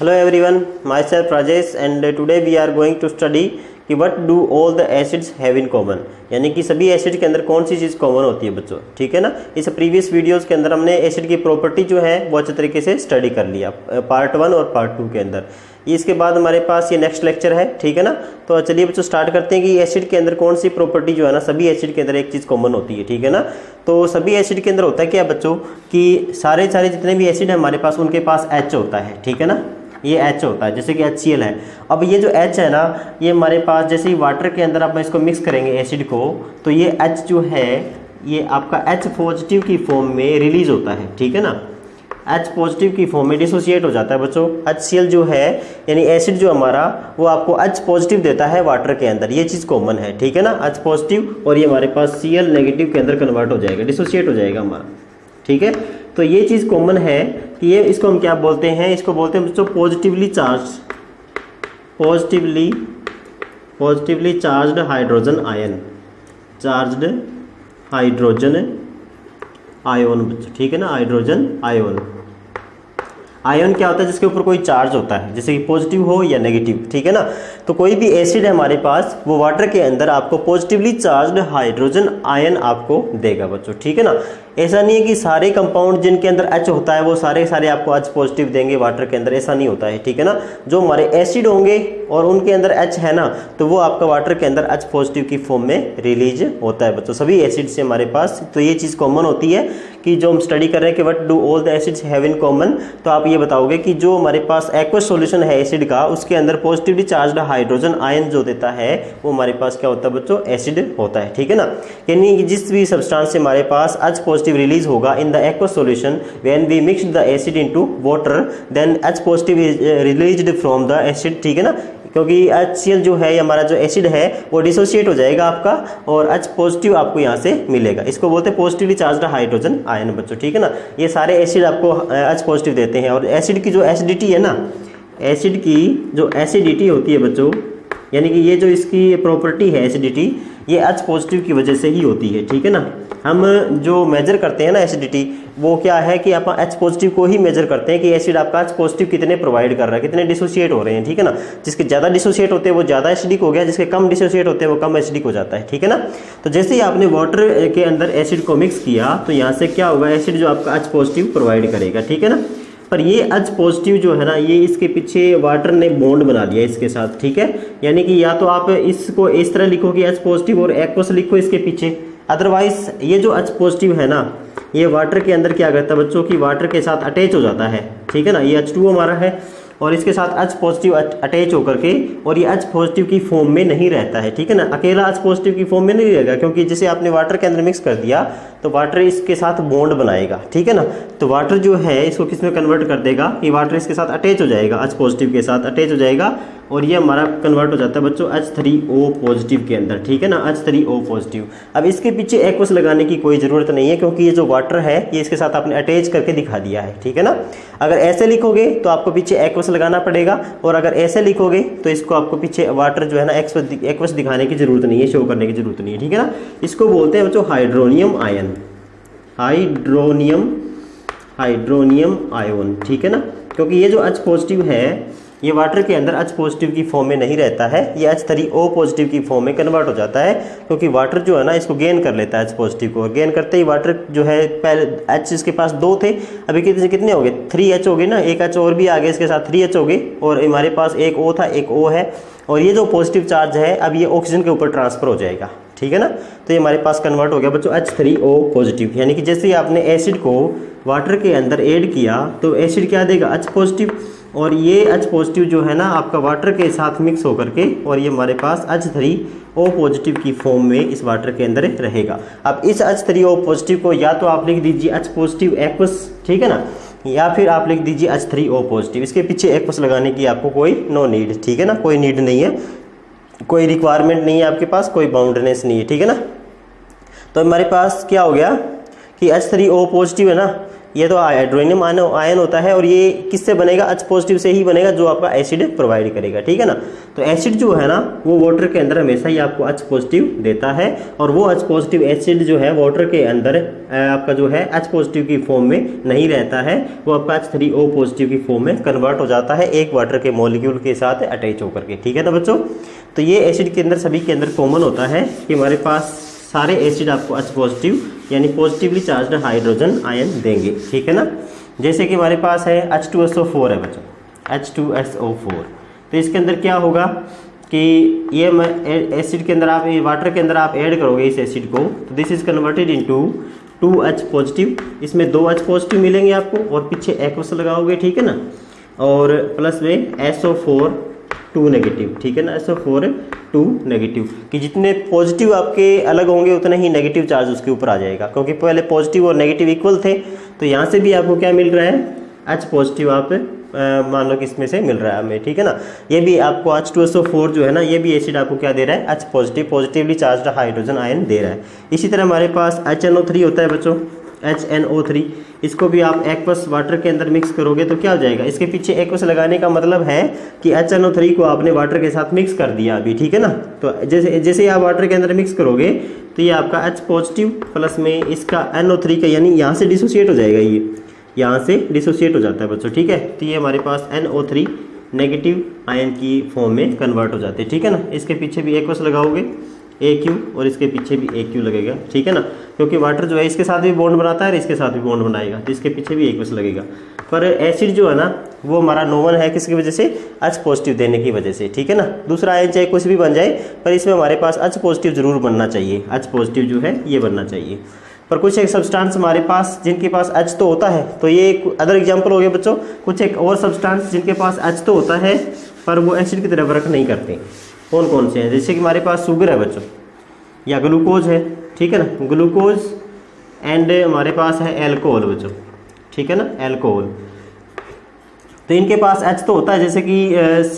Hello everyone, myself Rajesh and today we are going to study कि what do all the acids have in common, यानी कि सभी acid के अंदर कौन सी चीज़ कॉमन होती है बच्चों। ठीक है ना। इस प्रीवियस वीडियोस के अंदर हमने एसिड की प्रॉपर्टी जो है वो अच्छे तरीके से स्टडी कर लिया पार्ट 1 और पार्ट 2 के अंदर। इसके बाद हमारे पास ये नेक्स्ट लेक्चर है। ठीक है ना। तो चलिए बच्चों स्टार्ट करते हैं कि एसिड के अंदर कौन सी प्रॉपर्टी जो है ना, सभी एसिड के अंदर एक चीज़ कॉमन होती है। ठीक है ना। तो सभी एसिड के अंदर होता है क्या बच्चों कि सारे जितने भी एसिड है हमारे पास उनके पास H होता है। ठीक है ना। ये H होता है, जैसे कि HCl है। अब ये जो H है ना, ये हमारे पास जैसे ही वाटर के अंदर आप इसको मिक्स करेंगे एसिड को, तो ये H जो है ये आपका H पॉजिटिव की फॉर्म में रिलीज होता है। ठीक है ना। H पॉजिटिव की फॉर्म में डिसोसिएट हो जाता है बच्चों। HCl जो है यानी एसिड जो हमारा वो आपको H पॉजिटिव देता है वाटर के अंदर, ये चीज़ कॉमन है। ठीक है ना। H पॉजिटिव और ये हमारे पास Cl नेगेटिव के अंदर कन्वर्ट हो जाएगा, डिसोसिएट हो जाएगा हमारा। ठीक है। तो ये चीज़ कॉमन है कि ये इसको हम क्या बोलते हैं, इसको बोलते हैं बच्चों positively charged hydrogen ion, charged hydrogen ion बच्चों। ठीक है ना। हाइड्रोजन आयन, आयन क्या होता है जिसके ऊपर कोई चार्ज होता है, जैसे कि पॉजिटिव हो या नेगेटिव। ठीक है ना। तो कोई भी एसिड है हमारे पास वो वाटर के अंदर आपको पॉजिटिवली चार्ज्ड हाइड्रोजन आयन आपको देगा बच्चों। ठीक है ना। ऐसा नहीं है कि सारे कंपाउंड जिनके अंदर H होता है वो सारे आपको H पॉजिटिव देंगे वाटर के अंदर, ऐसा नहीं होता है। ठीक है ना। जो हमारे एसिड होंगे और उनके अंदर H है ना, तो वो आपका वाटर के अंदर H पॉजिटिव की फॉर्म में रिलीज होता है बच्चों, सभी एसिड से हमारे पास। तो ये चीज़ कॉमन होती है कि जो हम स्टडी कर रहे हैं कि what do all the acids have in common, तो आप ये बताओगे कि जो हमारे पास एक्वस सॉल्यूशन है एसिड का, उसके अंदर पॉजिटिवली चार्ज्ड हाइड्रोजन आयन जो देता है वो हमारे पास क्या होता है बच्चों, एसिड होता है। ठीक है ना। यानी कि जिस भी सब्सटेंस से हमारे पास H पॉजिटिव रिलीज होगा in the aqueous solution when we mix the acid into water, then H positive is released from the acid. ठीक है ना। क्योंकि HCl जो है हमारा जो एसिड है वो डिसोसिएट हो जाएगा आपका और H पॉजिटिव आपको यहाँ से मिलेगा, इसको बोलते हैं पॉजिटिवली चार्ज्ड हाइड्रोजन आयन बच्चों। ठीक है ना। ये सारे एसिड आपको H पॉजिटिव देते हैं। और एसिड की जो एसिडिटी है ना, एसिड की जो एसिडिटी होती है बच्चों, यानी कि ये जो इसकी प्रॉपर्टी है एसिडिटी, ये H पॉजिटिव की वजह से ही होती है। ठीक है ना। हम जो मेजर करते हैं ना एसिडिटी, वो क्या है कि आप H पॉजिटिव को ही मेजर करते हैं कि एसिड आपका H पॉजिटिव कितने प्रोवाइड कर रहा है, कितने डिसोसिएट हो रहे हैं। ठीक है ना। जिसके ज़्यादा डिसोसिएट होते हैं वो ज़्यादा एसिडिक हो गया, जिसके कम डिसोसिएट होते हैं वो कम एसिडिक हो जाता है। ठीक है ना। तो जैसे ही आपने वाटर के अंदर एसिड को मिक्स किया तो यहाँ से क्या होगा, एसिड जो आपका H पॉजिटिव प्रोवाइड करेगा। ठीक है ना। पर ये H पॉजिटिव जो है ना, ये इसके पीछे वाटर ने बॉन्ड बना दिया इसके साथ। ठीक है। यानी कि या तो आप इसको इस तरह लिखो कि H पॉजिटिव और एक्वस लिखो इसके पीछे, अदरवाइज ये जो H पॉजिटिव है ना, ये वाटर के अंदर क्या करता है बच्चों की वाटर के साथ अटैच हो जाता है। ठीक है ना। ये H2O हमारा है और इसके साथ H पॉजिटिव अटैच होकर के, और ये H पॉजिटिव की फॉर्म में नहीं रहता है। ठीक है ना। अकेला H पॉजिटिव की फॉर्म में नहीं रहेगा, क्योंकि जैसे आपने वाटर के अंदर मिक्स कर दिया तो वाटर इसके साथ बॉन्ड बनाएगा। ठीक है ना। तो वाटर जो है इसको किस में कन्वर्ट कर देगा, ये वाटर इसके साथ अटैच हो जाएगा, H पॉजिटिव के साथ अटैच हो जाएगा और ये हमारा कन्वर्ट हो जाता है बच्चों H3O पॉजिटिव के अंदर। ठीक है ना। H3O positive. अब इसके पीछे एक्वस लगाने की कोई ज़रूरत नहीं है, क्योंकि ये जो वाटर है ये इसके साथ आपने अटैच करके दिखा दिया है। ठीक है ना। अगर ऐसे लिखोगे तो आपको पीछे एक्वस लगाना पड़ेगा, और अगर ऐसे लिखोगे तो इसको आपको पीछे वाटर जो है ना एक्वस दिखाने की जरूरत नहीं है, शो करने की जरूरत नहीं है। ठीक है ना। इसको बोलते हैं बच्चों हाइड्रोनियम आयन, हाइड्रोनियम आयन। ठीक है ना। क्योंकि ये जो H पॉजिटिव है ये वाटर के अंदर H पॉजिटिव की फॉर्म में नहीं रहता है, ये H3O पॉजिटिव की फॉर्म में कन्वर्ट हो जाता है, क्योंकि वाटर जो है ना इसको गेन कर लेता है H पॉजिटिव को। गेन करते ही वाटर जो है पहले H इसके पास 2 थे, अभी कितने हो गए, 3H हो गए ना, एक H और भी आगे इसके साथ 3H हो गए, और हमारे पास एक O था, एक O है, और ये जो पॉजिटिव चार्ज है अब ये ऑक्सीजन के ऊपर ट्रांसफर हो जाएगा। ठीक है ना। तो ये हमारे पास कन्वर्ट हो गया बच्चों H3O पॉजिटिव। यानी कि जैसे ही आपने एसिड को वाटर के अंदर ऐड किया तो एसिड क्या देगा, H पॉजिटिव, और ये H पॉजिटिव जो है ना आपका वाटर के साथ मिक्स होकर के, और ये हमारे पास H3O पॉजिटिव की फॉर्म में इस वाटर के अंदर रहेगा। अब इस H3O पॉजिटिव को या तो आप लिख दीजिए H पॉजिटिव एक्वस, ठीक है ना, या फिर आप लिख दीजिए H3O पॉजिटिव। इसके पीछे एक्वस लगाने की आपको कोई नो नीड। ठीक है ना। कोई नीड नहीं है, कोई रिक्वायरमेंट नहीं है आपके पास, कोई बाउंड्रीनेस नहीं है। ठीक है ना। तो हमारे पास क्या हो गया कि H3O पॉजिटिव है ना, ये तो हाइड्रोनियम आयन होता है और ये किससे बनेगा, H पॉजिटिव से ही बनेगा, जो आपका एसिड प्रोवाइड करेगा, ठीक है ना। तो एसिड जो है ना वो वाटर के अंदर हमेशा ही आपको H पॉजिटिव देता है, और वो H पॉजिटिव एसिड जो है वाटर के अंदर आपका जो है H पॉजिटिव की फॉर्म में नहीं रहता है, वो आपका H3O पॉजिटिव की फॉर्म में कन्वर्ट हो जाता है एक वाटर के मॉलिक्यूल के साथ अटैच होकर के, ठीक है ना बच्चों। तो ये एसिड के अंदर सभी के अंदर कॉमन होता है कि हमारे पास सारे एसिड आपको H पॉजिटिव यानी पॉजिटिवली चार्ज्ड हाइड्रोजन आयन देंगे, ठीक है ना। जैसे कि हमारे पास है H2SO4 है बच्चों, H2SO4, तो इसके अंदर क्या होगा कि ये एसिड के अंदर आप वाटर के अंदर आप ऐड करोगे इस एसिड को, तो this is converted into 2H positive, इसमें 2H पॉजिटिव मिलेंगे आपको और पीछे एक्वस लगाओगे, ठीक है ना, और प्लस में SO4 2 नेगेटिव, ठीक है ना, SO4 2 नेगेटिव, कि जितने पॉजिटिव आपके अलग होंगे उतना ही नेगेटिव चार्ज उसके ऊपर आ जाएगा, क्योंकि पहले पॉजिटिव और नेगेटिव इक्वल थे। तो यहाँ से भी आपको क्या मिल रहा है, H पॉजिटिव आप मान लो कि इसमें से मिल रहा है हमें, ठीक है ना। ये भी आपको H2SO4 जो है ना, ये भी एसिड आपको क्या दे रहा है, H positive positively charged hydrogen ion दे रहा है। इसी तरह हमारे पास HNO3 होता है बच्चों, HNO3, इसको भी आप एक्वस वाटर के अंदर मिक्स करोगे तो क्या हो जाएगा, इसके पीछे एक्वस लगाने का मतलब है कि HNO3 को आपने वाटर के साथ मिक्स कर दिया अभी, ठीक है ना। तो जैसे आप वाटर के अंदर मिक्स करोगे तो ये आपका H पॉजिटिव प्लस में इसका NO3 का, यानी यहाँ से डिसोसिएट हो जाएगा, ये यहाँ से डिसोसिएट हो जाता है बच्चों, ठीक है। तो ये हमारे पास NO3 नेगेटिव आयन की फॉर्म में कन्वर्ट हो जाते हैं, ठीक है ना। इसके पीछे भी एक्वस लगाओगे AQ और इसके पीछे भी AQ लगेगा, ठीक है ना, क्योंकि वाटर जो है इसके साथ भी बॉन्ड बनाता है और इसके साथ भी बॉन्ड बनाएगा, तो इसके पीछे भी एक्वस लगेगा। पर एसिड जो है ना वो हमारा नॉर्मल है, किसकी वजह से, H पॉजिटिव देने की वजह से, ठीक है ना। दूसरा आयन चाहे कुछ भी बन जाए पर इसमें हमारे पास H पॉजिटिव जरूर बनना चाहिए, H पॉजिटिव जो है ये बनना चाहिए। पर कुछ एक सब्सटेंस हमारे पास जिनके पास H तो होता है, तो ये एक अदर एग्जाम्पल हो गया बच्चों। कुछ एक और सब्सटेंस जिनके पास H तो होता है पर वो एसिड की तरह वर्क नहीं करते, कौन कौन से हैं, जैसे कि हमारे पास शुगर है बच्चों, या ग्लूकोज है, ठीक है ना, ग्लूकोज एंड हमारे पास है एल्कोहल बच्चों, ठीक है ना, एल्कोहल। तो इनके पास H तो होता है, जैसे कि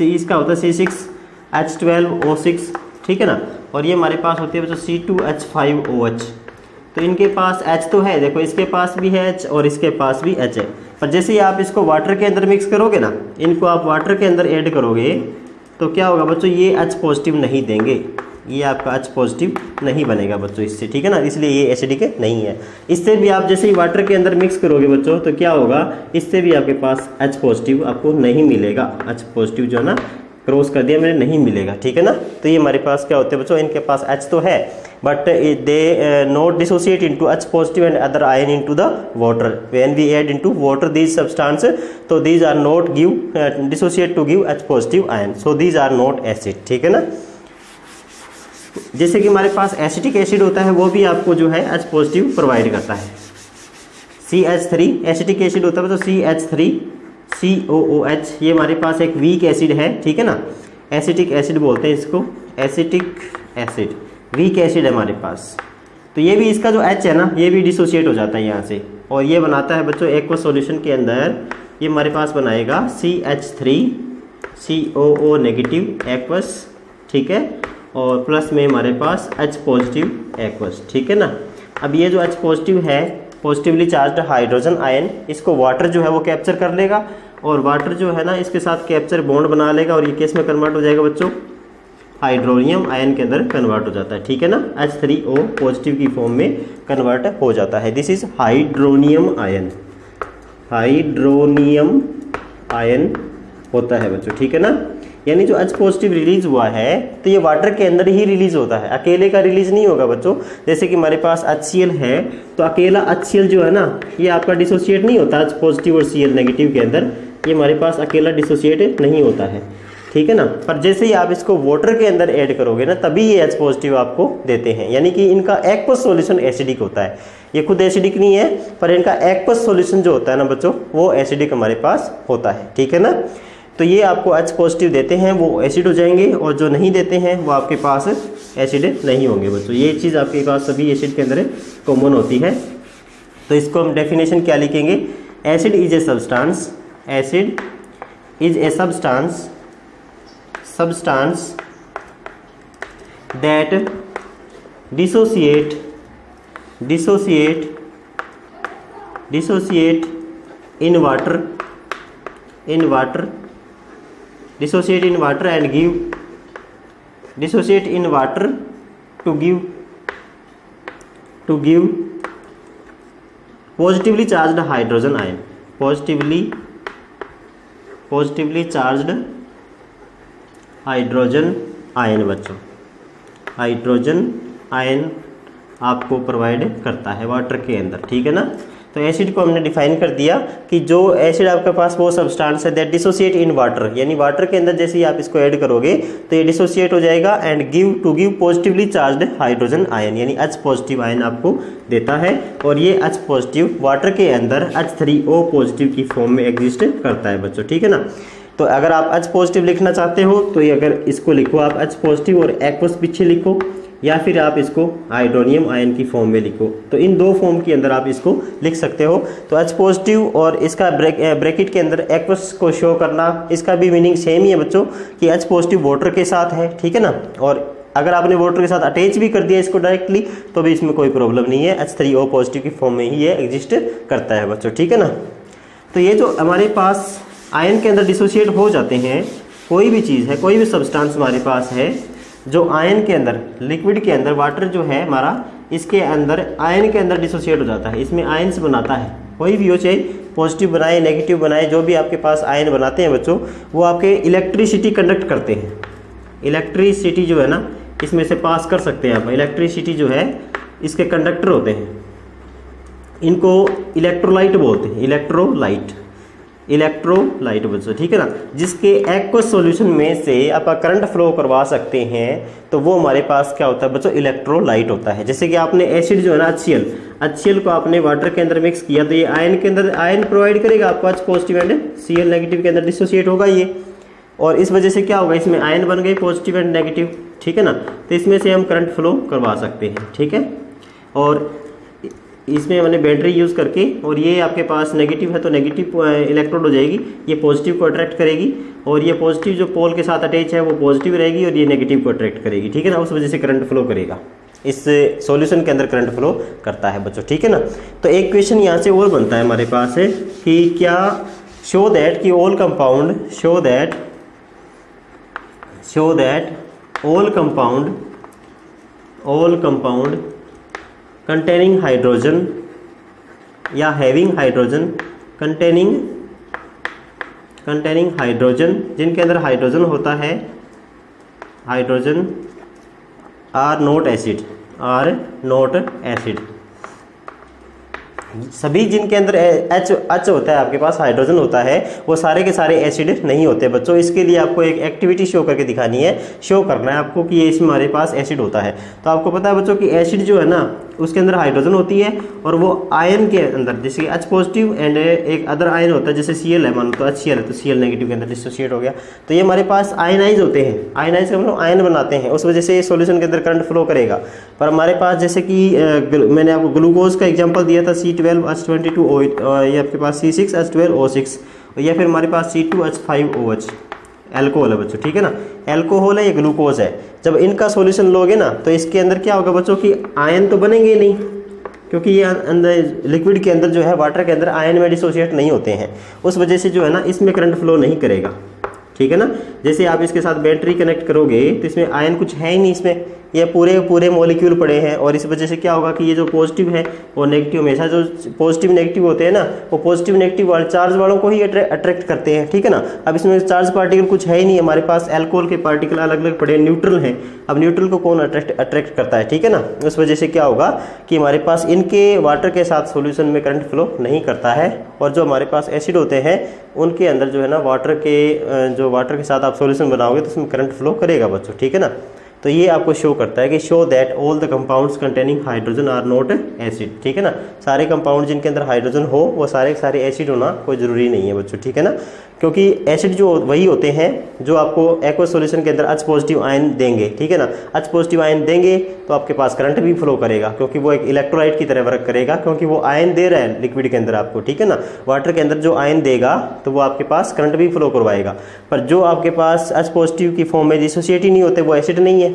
इसका होता है C6H12O6, ठीक है ना, और ये हमारे पास होती है बच्चों C2H5OH। तो इनके पास H तो है, देखो इसके पास भी है H और इसके पास भी H है, पर जैसे ही आप इसको वाटर के अंदर मिक्स करोगे ना, इनको आप वाटर के अंदर ऐड करोगे तो क्या होगा बच्चों, ये H पॉजिटिव नहीं देंगे, ये आपका H पॉजिटिव नहीं बनेगा बच्चों इससे, ठीक है ना, इसलिए ये एसिडिक नहीं है। इससे भी आप जैसे ही वाटर के अंदर मिक्स करोगे बच्चों तो क्या होगा, इससे भी आपके पास H पॉजिटिव आपको नहीं मिलेगा, H पॉजिटिव जो है ना क्रॉस कर दिया मैंने, नहीं मिलेगा, ठीक है ना। तो ये हमारे पास क्या होते हैं बच्चों, इनके पास H तो है but they not dissociate into H positive and other ion into the water, when we add into water these substance, तो these are not give dissociate to give H positive ion, so these are not acid, ठीक है ना। जैसे कि हमारे पास acetic acid होता है, वो भी आपको जो है H पॉजिटिव प्रोवाइड करता है। CH3 एसिटिक एसिड होता है तो CH3COOH, ये हमारे पास एक वीक एसिड है, ठीक है ना, एसिटिक एसिड बोलते हैं इसको, एसिटिक एसिड वीक एसिड है हमारे पास। तो ये भी इसका जो H है ना ये भी डिसोसिएट हो जाता है यहाँ से, और ये बनाता है बच्चों एक्वस सॉल्यूशन के अंदर, ये हमारे पास बनाएगा CH3COO नेगेटिव एक्वस, ठीक है, और प्लस में हमारे पास H पॉजिटिव एक्वस, ठीक है ना। अब ये जो H पॉजिटिव है पॉजिटिवली चार्ज्ड हाइड्रोजन आयन, इसको वाटर जो है वो कैप्चर कर लेगा, और वाटर जो है ना इसके साथ कैप्चर बॉन्ड बना लेगा, और ये केस में कन्वर्ट हो जाएगा बच्चों हाइड्रोनियम आयन के अंदर कन्वर्ट हो जाता है, ठीक है ना, H3O पॉजिटिव की फॉर्म में कन्वर्ट हो जाता है। This is hydronium ion, hydronium ion होता है बच्चों, ठीक है ना। यानी जो H पॉजिटिव रिलीज हुआ है तो ये वाटर के अंदर ही रिलीज होता है, अकेले का रिलीज नहीं होगा बच्चों। जैसे कि हमारे पास HCl है तो अकेला HCl जो है ना ये आपका डिसोसिएट नहीं होता H पॉजिटिव और Cl नेगेटिव के अंदर, ये हमारे पास अकेला डिसोसिएट नहीं होता है, ठीक है ना। पर जैसे ही आप इसको वाटर के अंदर ऐड करोगे ना तभी ये H पॉजिटिव आपको देते हैं, यानी कि इनका एक्वस सॉल्यूशन एसिडिक होता है। ये खुद एसिडिक नहीं है पर इनका एक्वस सॉल्यूशन जो होता है ना बच्चों वो एसिडिक हमारे पास होता है, ठीक है ना। तो ये आपको H पॉजिटिव देते हैं वो एसिड हो जाएंगे, और जो नहीं देते हैं वो आपके पास एसिड नहीं होंगे बच्चों। ये चीज़ आपके पास सभी एसिड के अंदर कॉमन होती है। तो इसको हम डेफिनेशन क्या लिखेंगे, acid is a substance, acid is a substance that dissociate dissociate in water dissociate in water and give dissociate in water to give positively charged hydrogen ion, positively charged hydrogen ion बच्चों, hydrogen ion आपको provide करता है water के अंदर, ठीक है ना। तो एसिड को हमने डिफाइन कर दिया कि जो एसिड आपके पास वो सब्सटेंस है दैट डिसोशिएट इन वाटर, यानी वाटर के अंदर जैसे ही आप इसको ऐड करोगे तो ये डिसोशिएट हो जाएगा and give positively charged hydrogen ion, यानी H पॉजिटिव आयन आपको देता है। और ये H पॉजिटिव वाटर के अंदर H3O पॉजिटिव की फॉर्म में एग्जिस्ट करता है बच्चों, ठीक है ना। तो अगर आप H पॉजिटिव लिखना चाहते हो तो ये अगर इसको लिखो आप H पॉजिटिव और एक्वस पीछे लिखो, या फिर आप इसको हाइड्रोनियम आयन की फॉर्म में लिखो, तो इन दो फॉर्म के अंदर आप इसको लिख सकते हो। तो H पॉजिटिव और इसका ब्रैकेट के अंदर एक्वस को शो करना, इसका भी मीनिंग सेम ही है बच्चों कि H पॉजिटिव वाटर के साथ है, ठीक है ना। और अगर आपने वाटर के साथ अटैच भी कर दिया इसको डायरेक्टली तो भी इसमें कोई प्रॉब्लम नहीं है, H3O पॉजिटिव की फॉर्म में ही ये एग्जिस्ट करता है बच्चों, ठीक है ना। तो ये जो हमारे पास आयन के अंदर डिसोशिएट हो जाते हैं, कोई भी चीज़ है, कोई भी सब्सटेंस हमारे पास है जो आयन के अंदर, लिक्विड के अंदर, वाटर जो है हमारा, इसके अंदर आयन के अंदर डिसोशिएट हो जाता है, इसमें आयन्स बनाता है, कोई भी हो, चाहे पॉजिटिव बनाए नेगेटिव बनाए, जो भी आपके पास आयन बनाते हैं बच्चों, वो आपके इलेक्ट्रिसिटी कंडक्ट करते हैं। इलेक्ट्रिसिटी जो है ना इसमें से पास कर सकते हैं आप, इलेक्ट्रिसिटी जो है इसके कंडक्टर होते हैं, इनको इलेक्ट्रोलाइट बोलते हैं, इलेक्ट्रोलाइट बच्चों, ठीक है ना। जिसके एक्वस सॉल्यूशन में से आप करंट फ्लो करवा सकते हैं तो वो हमारे पास क्या होता है बच्चों, इलेक्ट्रोलाइट होता है। जैसे कि आपने एसिड जो है ना HCl को आपने वाटर के अंदर मिक्स किया तो ये आयन के अंदर आयन प्रोवाइड करेगा आपको, H positive and Cl negative के अंदर डिसोशिएट होगा ये, और इस वजह से क्या होगा, इसमें आयन बन गए पॉजिटिव एंड नेगेटिव, ठीक है ना। तो इसमें से हम करंट फ्लो करवा सकते हैं, ठीक है। और इसमें हमने बैटरी यूज़ करके, और ये आपके पास नेगेटिव है तो नेगेटिव इलेक्ट्रोड हो जाएगी, ये पॉजिटिव को अट्रैक्ट करेगी, और ये पॉजिटिव जो पोल के साथ अटैच है वो पॉजिटिव रहेगी, और ये नेगेटिव को अट्रैक्ट करेगी, ठीक है ना। उस वजह से करंट फ्लो करेगा, इस सॉल्यूशन के अंदर करंट फ्लो करता है बच्चों, ठीक है ना। तो एक क्वेश्चन यहाँ से और बनता है हमारे पास है कि क्या शो दैट कि ऑल कंपाउंड containing hydrogen या having hydrogen containing hydrogen, जिनके अंदर हाइड्रोजन होता है, हाइड्रोजन आर नॉट एसिड, सभी जिनके अंदर H होता है आपके पास, हाइड्रोजन होता है, वो सारे के सारे एसिड नहीं होते बच्चों। इसके लिए आपको एक एक्टिविटी शो करके दिखानी है, शो करना है आपको कि ये इसमें हमारे पास एसिड होता है। तो आपको पता है बच्चों कि एसिड जो है ना उसके अंदर हाइड्रोजन होती है, और वो आयन के अंदर जैसे H पॉजिटिव एंड एक अदर आयन होता है, जैसे Cl है मान लो, तो HCl है तो Cl नेगेटिव के अंदर डिसोशिएट हो गया। तो ये हमारे पास आयनाइज होते हैं, आयनाइज का मतलब आयन बनाते हैं, उस वजह से सॉल्यूशन के अंदर करंट फ्लो करेगा। पर हमारे पास जैसे कि मैंने आपको ग्लूकोज का एग्जाम्पल दिया था, C12H22O8, ये आपके पास C6H12O6, या फिर हमारे पास C2H5OH, एल्कोहल है बच्चों, ठीक है ना। एल्कोहल है, ये ग्लूकोज है। जब इनका सॉल्यूशन लोगे ना तो इसके अंदर क्या होगा बच्चों कि आयन तो बनेंगे नहीं, क्योंकि ये अंदर लिक्विड के अंदर जो है, वाटर के अंदर आयन में डिसोशिएट नहीं होते हैं, उस वजह से जो है ना इसमें करंट फ्लो नहीं करेगा, ठीक है ना। जैसे आप इसके साथ बैटरी कनेक्ट करोगे तो इसमें आयन कुछ है ही नहीं, इसमें ये पूरे मॉलिक्यूल पड़े हैं, और इस वजह से क्या होगा कि ये जो पॉजिटिव है और नेगेटिव, हमेशा जो पॉजिटिव नेगेटिव होते हैं ना वो पॉजिटिव नेगेटिव वाले चार्ज वालों को ही अट्रैक्ट करते हैं, ठीक है ना। अब इसमें चार्ज पार्टिकल कुछ है ही नहीं, हमारे पास एल्कोहल के पार्टिकल अलग अलग पड़े, न्यूट्रल हैं। अब न्यूट्रल को कौन अट्रैक्ट करता है, ठीक है ना। उस वजह से क्या होगा कि हमारे पास इनके वाटर के साथ सोल्यूशन में करंट फ्लो नहीं करता है, और जो हमारे पास एसिड होते हैं उनके अंदर जो है ना वाटर के साथ आप सोल्यूशन बनाओगे तो उसमें करंट फ्लो करेगा बच्चों, ठीक है ना। तो ये आपको शो करता है कि show that all the compounds containing hydrogen are not acid, ठीक है ना। सारे कंपाउंड जिनके अंदर हाइड्रोजन हो वो सारे एसिड होना कोई ज़रूरी नहीं है बच्चों, ठीक है ना। क्योंकि एसिड जो वही होते हैं जो आपको एक्वस सॉल्यूशन के अंदर H पॉजिटिव आयन देंगे, ठीक है ना। H पॉजिटिव आयन देंगे तो आपके पास करंट भी फ्लो करेगा, क्योंकि वो एक इलेक्ट्रोलाइट की तरह वर्क करेगा, क्योंकि वो आयन दे रहा है लिक्विड के अंदर आपको, ठीक है ना। वाटर के अंदर जो आयन देगा तो वो आपके पास करंट भी फ्लो करवाएगा। पर जो आपके पास H पॉजिटिव की फॉर्म में डिसोशिएट ही नहीं होते वो एसिड नहीं है।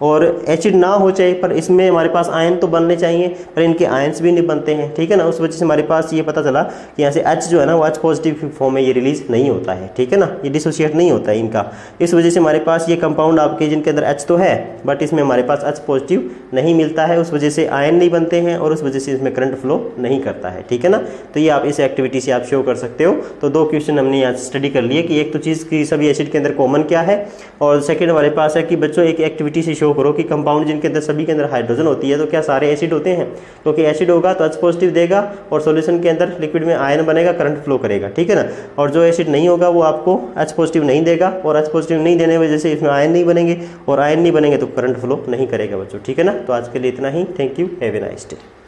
और एसिड ना हो चाहे, पर इसमें हमारे पास आयन तो बनने चाहिए, पर इनके आयन्स भी नहीं बनते हैं, ठीक है ना। उस वजह से हमारे पास ये पता चला कि यहाँ से H जो है ना वो H पॉजिटिव फॉर्म में ये रिलीज नहीं होता है, ठीक है ना, ये डिसोशिएट नहीं होता है इनका। इस वजह से हमारे पास ये कंपाउंड आपके जिनके अंदर H तो है बट इसमें हमारे पास H पॉजिटिव नहीं मिलता है, उस वजह से आयन नहीं बनते हैं और उस वजह से इसमें करंट फ्लो नहीं करता है, ठीक है ना। तो ये आप इस एक्टिविटी से आप शो कर सकते हो। तो 2 क्वेश्चन हमने यहाँ स्टडी कर लिए कि एक तो चीज़ की सभी एसिड के अंदर कॉमन क्या है, और सेकंड हमारे पास है कि बच्चों एक एक्टिविटी से शो करो कि कंपाउंड जिनके अंदर सभी के अंदर हाइड्रोजन होती है तो क्या सारे एसिड होते हैं, क्योंकि एसिड होगा तो H पॉजिटिव देगा और सॉल्यूशन के अंदर लिक्विड में आयन बनेगा, करंट फ्लो करेगा, ठीक है ना। और जो एसिड नहीं होगा वो आपको H पॉजिटिव नहीं देगा और H पॉजिटिव नहीं देने की वजह से इसमें आयन नहीं बनेंगे और आयन नहीं बनेंगे तो करंट फ्लो नहीं करेगा बच्चों, ठीक है ना। तो आज के लिए इतना ही, thank you, have a nice day.